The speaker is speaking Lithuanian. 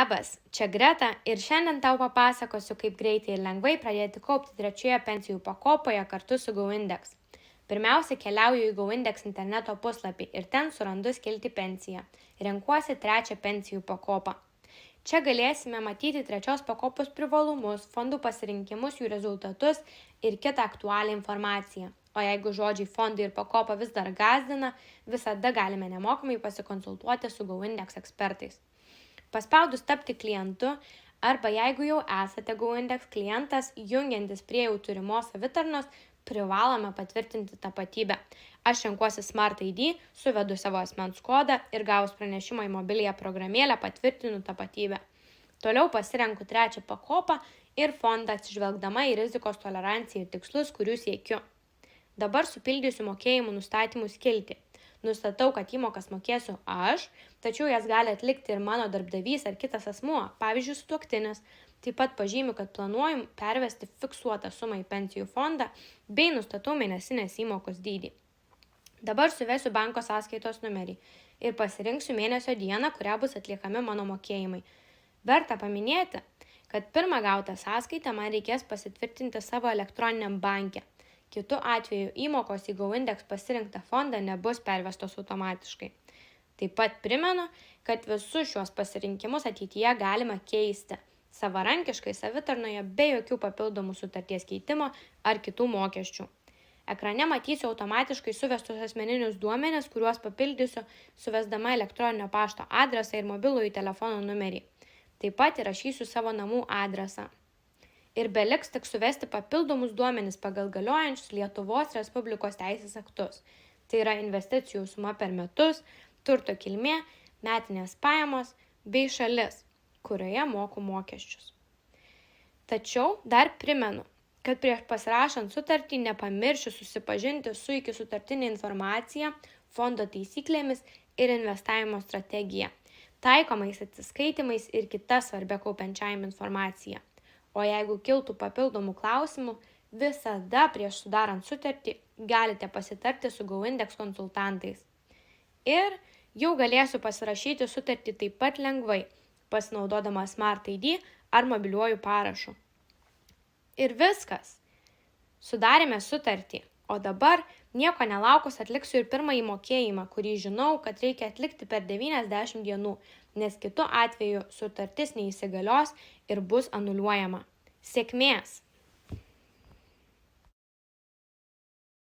Labas, čia Greta ir šiandien tau papasakosiu, kaip greitai ir lengvai pradėti kaupti trečioje pensijų pakopoje kartu su GoIndex. Pirmiausia, keliauju į GoIndex interneto puslapį ir ten surandu skiltį pensiją. Renkuosi trečią pensijų pakopą. Čia galėsime matyti trečios pakopos privalumus, fondų pasirinkimus, jų rezultatus ir kitą aktualią informaciją. O jeigu žodžiai fondai ir pakopa vis dar gąsdina, visada galime nemokamai pasikonsultuoti su GoIndex ekspertais. Paspaudus tapti klientu arba jeigu jau esate GoIndex klientas, jungiantis prie jau turimos savitarnos, privalome patvirtinti tapatybę. Aš renkuosi Smart ID, suvedu savo asmens kodą ir gavus pranešimą į mobiliąją programėlę patvirtinu tapatybę. Toliau pasirenku trečią pakopą ir fondą atsižvelgdama į rizikos toleranciją ir tikslus, kurių siekiu. Dabar supildysiu mokėjimų nustatymų skiltį. Nustatau, kad įmokas mokėsiu aš, tačiau jas gali atlikti ir mano darbdavys ar kitas asmuo, pavyzdžiui, sutuoktinis. Taip pat pažymiu, kad planuoju pervesti fiksuotą sumą į pensijų fondą bei nustatau mėnesinės įmokos dydį. Dabar suvesiu banko sąskaitos numerį ir pasirinksiu mėnesio dieną, kurią bus atliekami mano mokėjimai. Verta paminėti, kad pirmą gautą sąskaitą man reikės pasitvirtinti savo elektroniniam banke. Kitu atveju įmokos į GoIndex pasirinktą fondą nebus pervestos automatiškai. Taip pat primenu, kad visus šiuos pasirinkimus ateityje galima keisti savarankiškai savitarnoje be jokių papildomų sutarties keitimo ar kitų mokesčių. Ekrane matysiu automatiškai suvestus asmeninius duomenis, kuriuos papildysiu suvesdama elektroninio pašto adresą ir mobilųjį telefono numerį. Taip pat įrašysiu savo namų adresą. Ir beliks tik suvesti papildomus duomenis pagal galiojančius Lietuvos Respublikos teisės aktus. Tai yra investicijų suma per metus, turto kilmė, metinės pajamos bei šalis, kurioje moku mokesčius. Tačiau dar primenu, kad prieš pasirašant sutartį nepamiršiu susipažinti su iki sutartinė informacija, fondo taisyklėmis ir investavimo strategija, taikomais atsiskaitimais ir kita svarbia kaupiančiajam informacija. O jeigu kiltų papildomų klausimų, visada prieš sudarant sutartį galite pasitarti su GoIndex konsultantais. Ir jau galėsiu pasirašyti sutartį taip pat lengvai, pasinaudodama Smart ID ar mobiliuoju parašu. Ir viskas. Sudarėme sutartį, o dabar nieko nelaukus atliksiu ir pirmąjį mokėjimą, kurį žinau, kad reikia atlikti per 90 dienų, nes kitu atveju sutartis neįsigalios ir bus anuliuojama. Sėkmės!